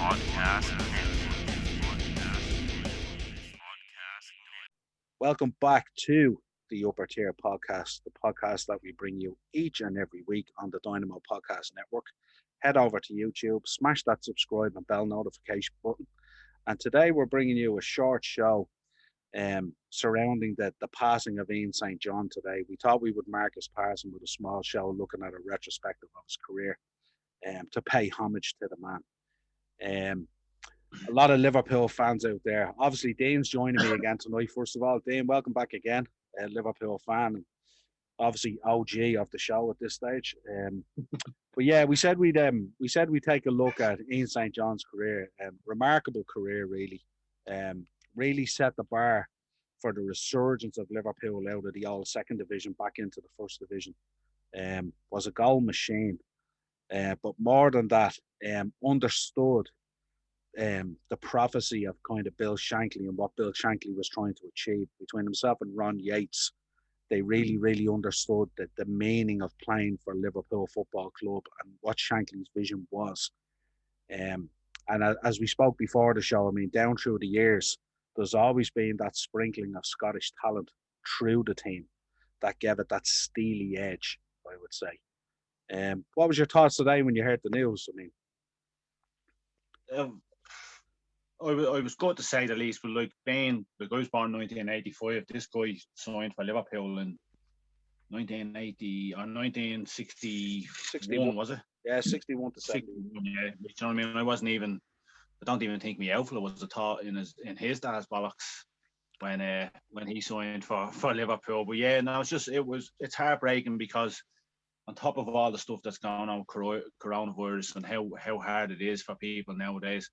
Podcast. Welcome back to the Upper Tier Podcast, the podcast that we bring you each and every week on the Dynamo Podcast Network. Head over to YouTube, smash that subscribe and bell notification button. And today we're bringing you a short show surrounding the passing of Ian St. John today. We thought we would mark his passing with a small show looking at a retrospective of his career to pay homage to the man. A lot of Liverpool fans out there. Obviously, Dean's joining me again tonight. First of all, Dean, welcome back again. Liverpool fan, and obviously OG of the show at this stage. But yeah, we said we'd take a look at Ian St. John's career. Remarkable career, really. Really set the bar for the resurgence of Liverpool out of the old second division back into the first division. Was a goal machine, but more than that, understood the prophecy of kind of Bill Shankly and what Bill Shankly was trying to achieve. Between himself and Ron Yates, they really understood the meaning of playing for Liverpool Football Club and what Shankly's vision was. And as we spoke before the show, I mean, down through the years, there's always been that sprinkling of Scottish talent through the team that gave it that steely edge, I would say. What was your thoughts today when you heard the news? I mean, I was good to say the least, but like being, I was born in 1985. This guy signed for Liverpool in 1980 or 1961, 61, was it? Yeah, 61 to 70. Yeah, you know what I mean? I don't even think my outfit was a thought in his dad's bollocks when he signed for Liverpool. But yeah, no, it's heartbreaking because on top of all the stuff that's going on with coronavirus and how hard it is for people nowadays,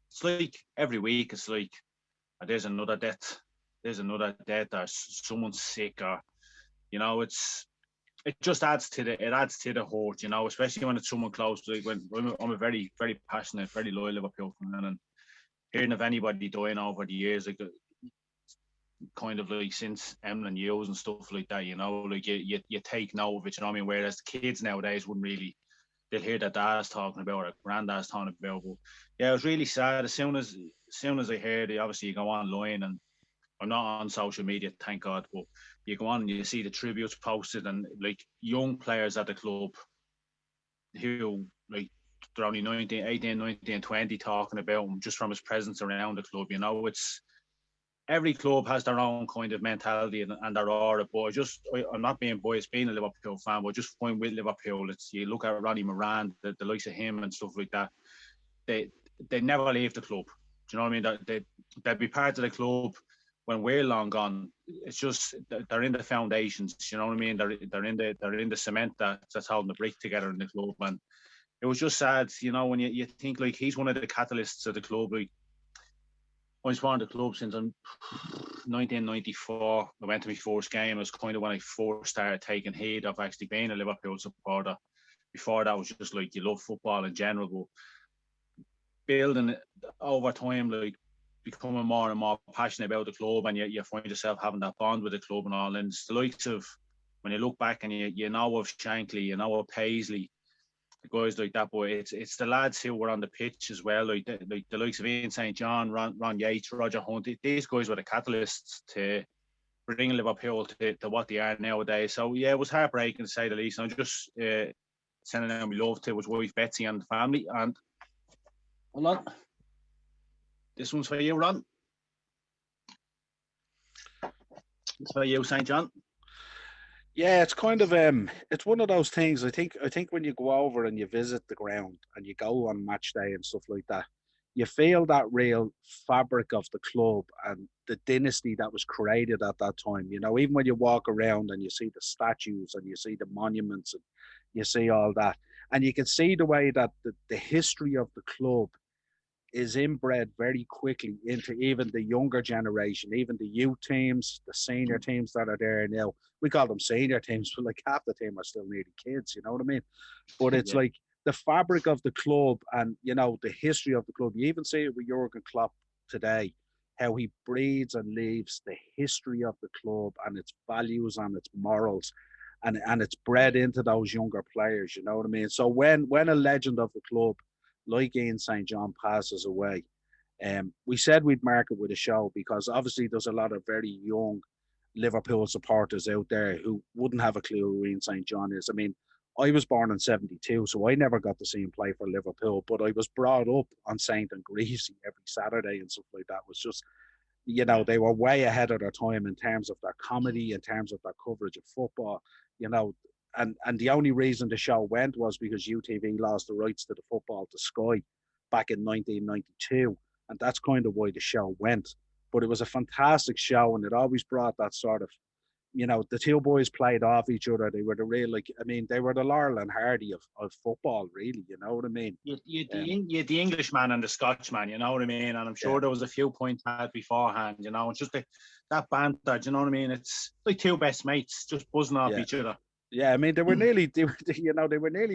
it's like every week it's like there's another death, or someone's sick, or it just adds to the hurt, especially when it's someone close. Like when I'm a very very passionate, very loyal Liverpool fan, and hearing of anybody dying over the years, like kind of like since Emlyn Hughes and stuff like that, like you take note of it, you know what I mean? Whereas the kids nowadays wouldn't really. They'll hear their dad's talking about it, or granddad's talking about it. But yeah, it was really sad. As soon as I heard it, obviously you go online, and I'm not on social media, thank God, but you go on and you see the tributes posted, and like young players at the club who like they're only 19, 18, 19, 20 talking about him just from his presence around the club. It's every club has their own kind of mentality and their aura, but I'm not being biased being a Liverpool fan, but just find with Liverpool, you look at Ronnie Moran, the likes of him and stuff like that, they never leave the club. Do you know what I mean? They'd be part of the club when we're long gone. It's just they're in the foundations. You know what I mean? They're in the cement that's holding the brick together in the club. And it was just sad, when you think like he's one of the catalysts of the club. Like, I was part of the club since 1994. I went to my first game. It was kind of when I first started taking heed of actually being a Liverpool supporter. Before that, was just like you love football in general, but building it over time, like becoming more and more passionate about the club, and you find yourself having that bond with the club and all. And it's the likes of when you look back and you know of Shankly, you know of Paisley, guys like that, but it's the lads who were on the pitch as well, like the likes of Ian St. John, Ron Yates, Roger Hunt. These guys were the catalysts to bring Liverpool to what they are nowadays. So yeah, it was heartbreaking to say the least. I'm just sending out my love to his wife Betsy and the family. And hold on, this one's for you, Ron. It's for you, St. John. Yeah, it's kind of it's one of those things. I think when you go over and you visit the ground and you go on match day and stuff like that, you feel that real fabric of the club and the dynasty that was created at that time. Even when you walk around and you see the statues and you see the monuments and you see all that, and you can see the way that the history of the club is inbred very quickly into even the younger generation, even the youth teams, the senior teams that are there now. We call them senior teams, but like half the team are still nearly kids, you know what I mean? But it's like the fabric of the club and, the history of the club. You even see it with Jurgen Klopp today, how he breeds and leaves the history of the club and its values and its morals. And it's bred into those younger players, you know what I mean? So when a legend of the club like Ian St. John passes away, we said we'd mark it with a show because obviously there's a lot of very young Liverpool supporters out there who wouldn't have a clue who Ian St. John is. I mean, I was born in '72, so I never got to see him play for Liverpool, but I was brought up on St. and Greasy every Saturday and stuff like that. It was just, they were way ahead of their time in terms of their comedy, in terms of their coverage of football, you know. And the only reason the show went was because UTV lost the rights to the football to Sky back in 1992. And that's kind of why the show went. But it was a fantastic show, and it always brought that sort of, the two boys played off each other. They were the real, they were the Laurel and Hardy of football, really. You know what I mean? You had the Englishman and the Scotchman, you know what I mean? And I'm sure there was a few points had beforehand, it's just that banter, you know what I mean? It's like two best mates just buzzing off each other. Yeah, I mean, they were nearly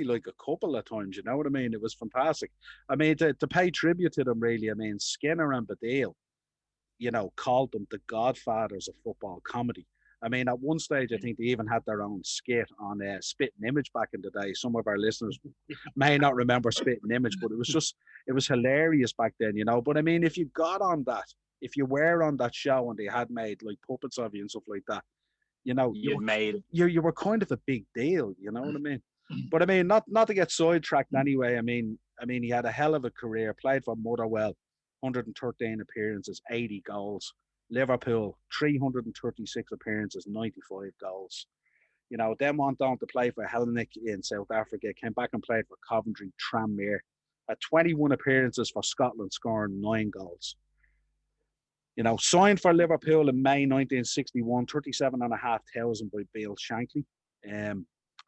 like a couple at times, you know what I mean? It was fantastic. I mean, to pay tribute to them, really, I mean, Skinner and Baddiel, called them the godfathers of football comedy. I mean, at one stage, I think they even had their own skit on Spit and Image back in the day. Some of our listeners may not remember Spit and Image, but it was hilarious back then, But I mean, if you got on that, if you were on that show and they had made like puppets of you and stuff like that, you were kind of a big deal, you know what I mean? But I mean, not to get sidetracked anyway. I mean, he had a hell of a career. Played for Motherwell, 113 appearances, 80 goals. Liverpool, 336 appearances, 95 goals. Then went on to play for Helnik in South Africa. Came back and played for Coventry, Tranmere. Had 21 appearances for Scotland, scoring 9 goals. Signed for Liverpool in May 1961, 37,500 by Bill Shankly,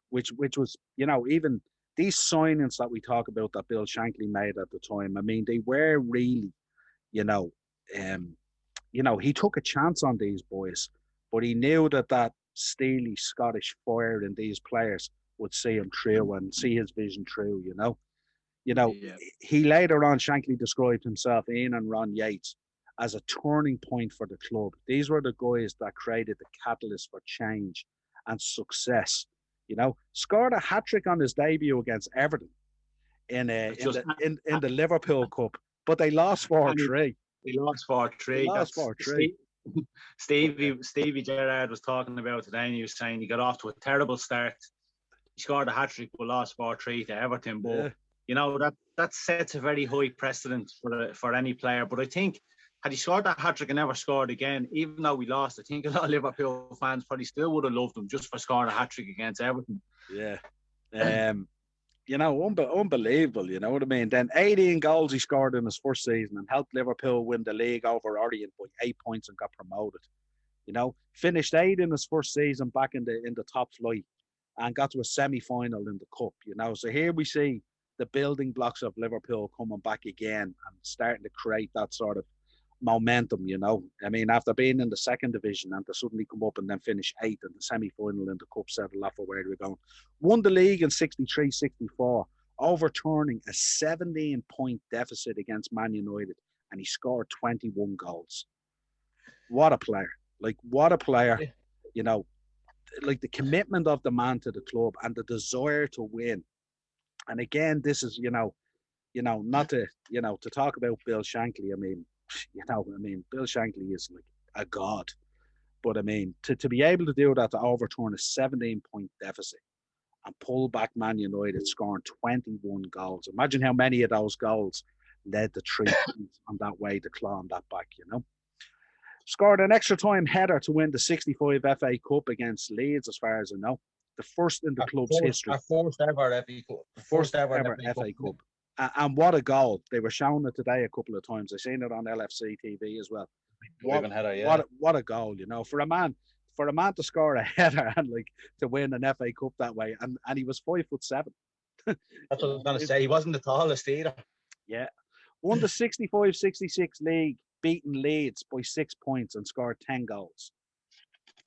which was, even these signings that we talk about that Bill Shankly made at the time, I mean, they were really, he took a chance on these boys, but he knew that steely Scottish fire in these players would see him through and see his vision through, He later on, Shankly described himself, Ian and Ron Yates, as a turning point for the club. These were the guys that created the catalyst for change and success. Scored a hat-trick on his debut against Everton in the Liverpool Cup, but they lost 4-3. They lost 4-3. Stevie Gerrard was talking about today, and he was saying he got off to a terrible start. He scored a hat-trick but lost 4-3 to Everton. But that sets a very high precedent for any player. But I think had he scored that hat-trick and never scored again, even though we lost, I think a lot of Liverpool fans probably still would have loved him just for scoring a hat-trick against Everton. Yeah. Unbelievable, you know what I mean? Then 18 goals he scored in his first season and helped Liverpool win the league over Orient by 8 points and got promoted. Finished 8 in his first season back in the top flight and got to a semi-final in the cup, So here we see the building blocks of Liverpool coming back again and starting to create that sort of momentum, I mean, after being in the second division and to suddenly come up and then finish 8th in the semi-final in the cup, said a lot for where we're going. Won the league in 63-64, overturning a 17-point deficit against Man United, and he scored 21 goals. What a player. What a player. Like the commitment of the man to the club and the desire to win. And again, this is, not to talk about Bill Shankly, Bill Shankly is like a god. But I mean, to be able to do that, to overturn a 17-point deficit and pull back Man United, scoring 21 goals. Imagine how many of those goals led to 3 points on that way to claw that back, Scored an extra time header to win the 65 FA Cup against Leeds, as far as I know. The first in the club's history. Our first ever FA Cup. First ever FA Cup. And what a goal. They were showing it today a couple of times. I've seen it on LFC TV as well. What a goal, for a man to score a header and to win an FA Cup that way. And he was 5'7". That's what I was going to say. He wasn't the tallest either. Yeah. Won the 65-66 league, beaten Leeds by 6 points and scored 10 goals.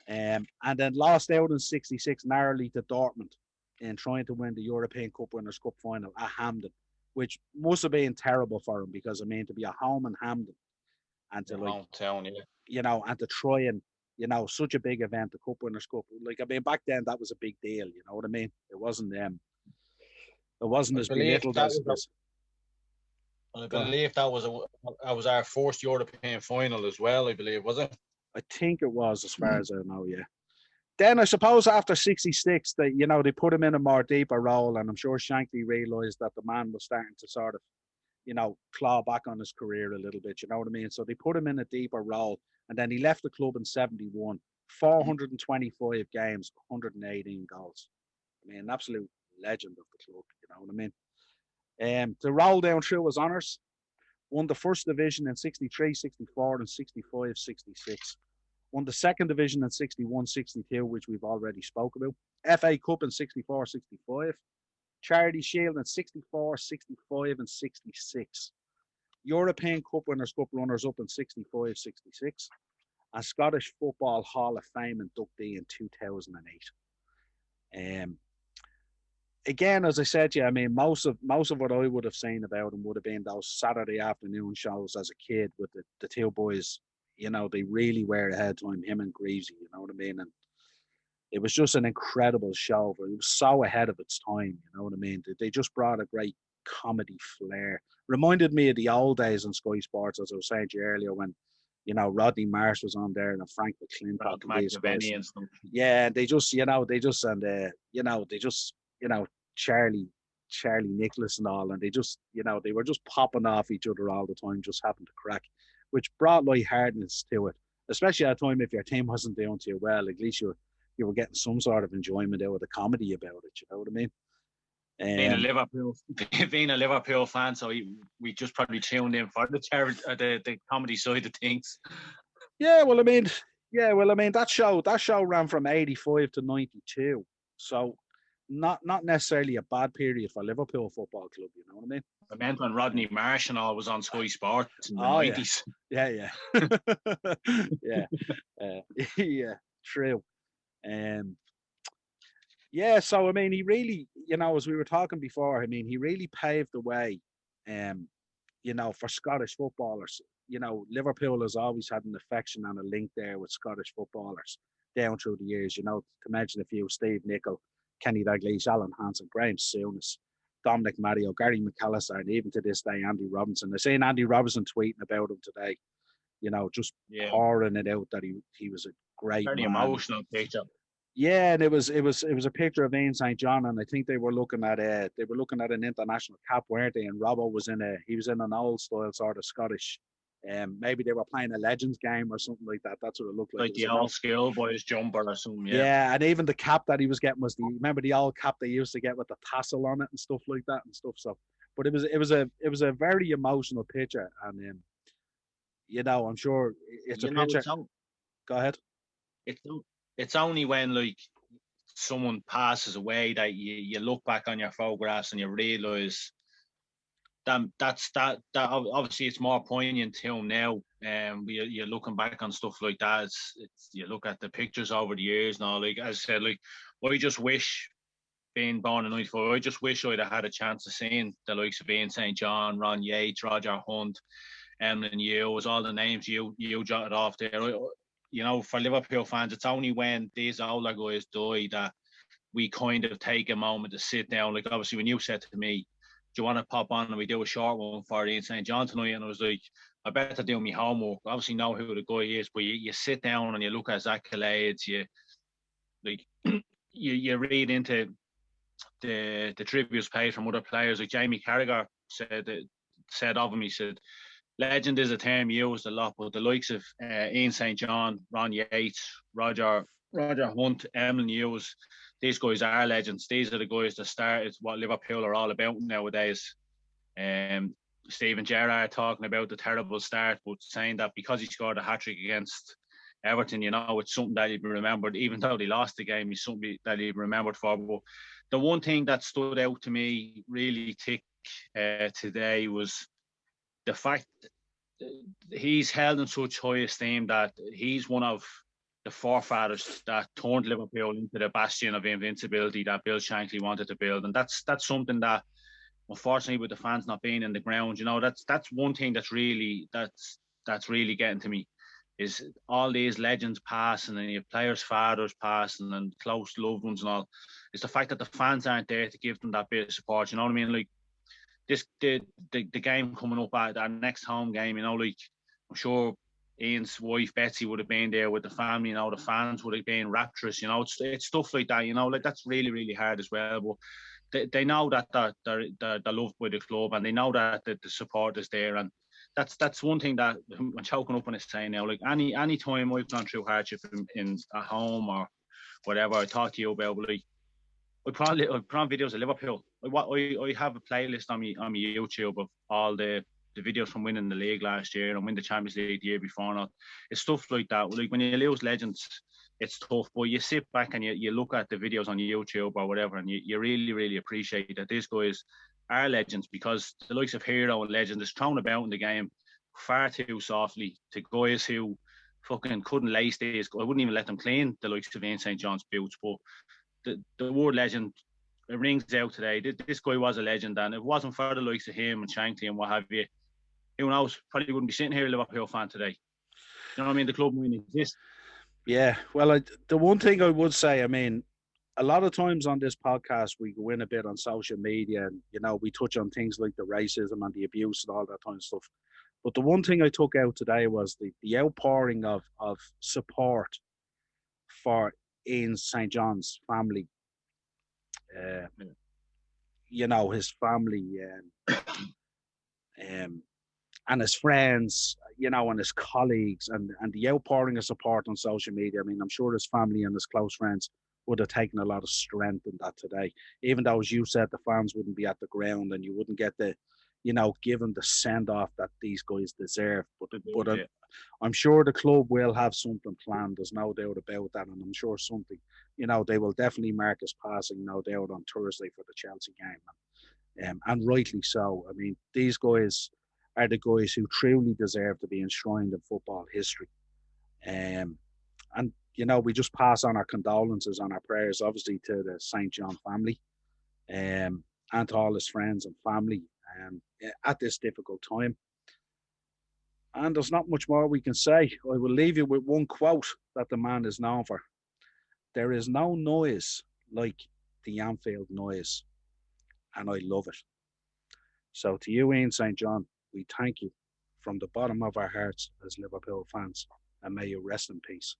And then lost out in 66 narrowly to Dortmund in trying to win the European Cup Winners' Cup final at Hampden, which must have been terrible for him because, to be at home in Hampden and to hometown, and to try and, such a big event, the Cup Winners' Cup. Back then that was a big deal, you know what I mean? It wasn't as belittled as this. And I believe that was our first European final as well, I believe, was it? I think it was, as far as I know, yeah. Then I suppose after 66, they put him in a more deeper role, and I'm sure Shankly realised that the man was starting to sort of, claw back on his career a little bit, you know what I mean? So they put him in a deeper role, and then he left the club in 71, 425 games, 118 goals. I mean, an absolute legend of the club, you know what I mean? The roll down through his honours, won the first division in 63, 64, and 65, 66. Won the second division in 61, 62, which we've already spoke about. FA Cup in 64, 65. Charity Shield in 64, 65, and 66. European Cup Winners' Cup runners-up in 65, 66. And Scottish Football Hall of Fame inductee in 2008. Again, as I said, I mean, most of what I would have seen about him would have been those Saturday afternoon shows as a kid with the two boys. They really were ahead of time, him and Greavesy, you know what I mean? And it was just an incredible show. It was so ahead of its time, you know what I mean? They just brought a great comedy flair. Reminded me of the old days on Sky Sports, as I was saying to you earlier, when, Rodney Marsh was on there and Frank McClintock and these guys. And stuff. Yeah, they just, Charlie Nicholas and all, and they just, they were just popping off each other all the time, just happened to crack, which brought lightheartedness to it, especially at a time if your team wasn't doing too well, at least you were getting some sort of enjoyment out of the comedy about it, you know what I mean? Being a Liverpool fan, so we just probably tuned in for the comedy side of things. Yeah, well, I mean, that show ran from 85 to 92, so not necessarily a bad period for Liverpool Football Club, you know what I mean? I meant when Rodney Marsh and all was on Sky Sports in the 90s. Yeah. Yeah, true. So I mean, he really, as we were talking before, I mean, he really paved the way, for Scottish footballers. Liverpool has always had an affection and a link there with Scottish footballers down through the years. To mention a few: Steve Nicol, Kenny Dalglish, Alan Hansen, Graham Souness, Dominic Matteo, Gary McAllister, and even to this day, Andy Robinson. I seen Andy Robinson tweeting about him today, just pouring it out that he was a great very man. Emotional picture. Yeah, and it was a picture of Ian St John, and I think they were looking at an international cap, weren't they? And Robbo was in an old style sort of Scottish. Maybe they were playing a Legends game or something like that. That's what it looked like. Like the old schoolboys jumper or something. Yeah, and even the cap that he was getting was remember the old cap they used to get with the tassel on it and stuff like that and stuff. So, but it was a very emotional picture, and I'm sure it's a picture. Go ahead. It's only when like someone passes away that you look back on your photographs and you realise that obviously it's more poignant to him now. You're looking back on stuff like that. It's you look at the pictures over the years now. Like as I said, like I just wish, being born in '94, I just wish I'd have had a chance of seeing the likes of Ian St John, Ron Yates, Roger Hunt, Emlyn Hughes, all the names you jotted off there. For Liverpool fans, it's only when these older guys die that we kind of take a moment to sit down. Like obviously when you said to me, do you want to pop on and we do a short one for Ian St John tonight? And I was like, I better do my homework. Obviously know who the guy is, but you sit down and you look at his accolades, you read into the tributes paid from other players. Like Jamie Carragher said of him, he said, legend is a term used a lot, but the likes of Ian St John, Ron Yates, Roger Hunt, Emlyn Hughes, these guys are legends. These are the guys that started what Liverpool are all about nowadays. Steven Gerrard talking about the terrible start, but saying that because he scored a hat-trick against Everton, it's something that he'd be remembered. Even though they lost the game, it's something that he'd be remembered for. But the one thing that stood out to me really today was the fact he's held in such high esteem that he's one of the forefathers that turned Liverpool into the bastion of invincibility that Bill Shankly wanted to build. And that's something that, unfortunately, with the fans not being in the ground, that's one thing that's really getting to me, is all these legends passing and your players' fathers passing and close loved ones and all. It's the fact that the fans aren't there to give them that bit of support. You know what I mean? Like, the game coming up at our next home game, like I'm sure Ian's wife Betsy would have been there with the family, the fans would have been rapturous, it's stuff like that, like that's really, really hard as well. But they know that they're loved by the club, and they know that the support is there, and that's one thing that I'm choking up when I say now. Like any time I've gone through hardship in at home or whatever, I talk to you about, like I put on videos of Liverpool. I have a playlist on my YouTube of all the videos from winning the league last year and win the Champions League the year before. Not it's stuff like that. Like when you lose legends, it's tough. But you sit back and you look at the videos on YouTube or whatever, and you really, really appreciate that these guys are legends, because the likes of Hero and Legend is thrown about in the game far too softly to guys who fucking couldn't lace these. I wouldn't even let them clean the likes of Ian St John's boots, but the word legend, it rings out today. This guy was a legend, and if it wasn't for the likes of him and Shankly and what have you, who knows? Probably wouldn't be sitting here a Liverpool fan today. You know what I mean? The club wouldn't exist. Yeah, well, the one thing I would say, I mean, a lot of times on this podcast, we go in a bit on social media and, we touch on things like the racism and the abuse and all that kind of stuff. But the one thing I took out today was the outpouring of support for Ian St. John's family. His family and his friends, and his colleagues, and the outpouring of support on social media. I mean, I'm sure his family and his close friends would have taken a lot of strength in that today. Even though, as you said, the fans wouldn't be at the ground and you wouldn't get the, given the send off that these guys deserve. But I'm sure the club will have something planned. There's no doubt about that, and I'm sure something. They will definitely mark his passing, no doubt, on Thursday for the Chelsea game, and rightly so. I mean, these guys are the guys who truly deserve to be enshrined in football history. And we just pass on our condolences and our prayers, obviously, to the St. John family, and to all his friends and family, at this difficult time. And there's not much more we can say. I will leave you with one quote that the man is known for. There is no noise like the Anfield noise, and I love it. So to you, Ian St. John, we thank you from the bottom of our hearts as Liverpool fans, and may you rest in peace.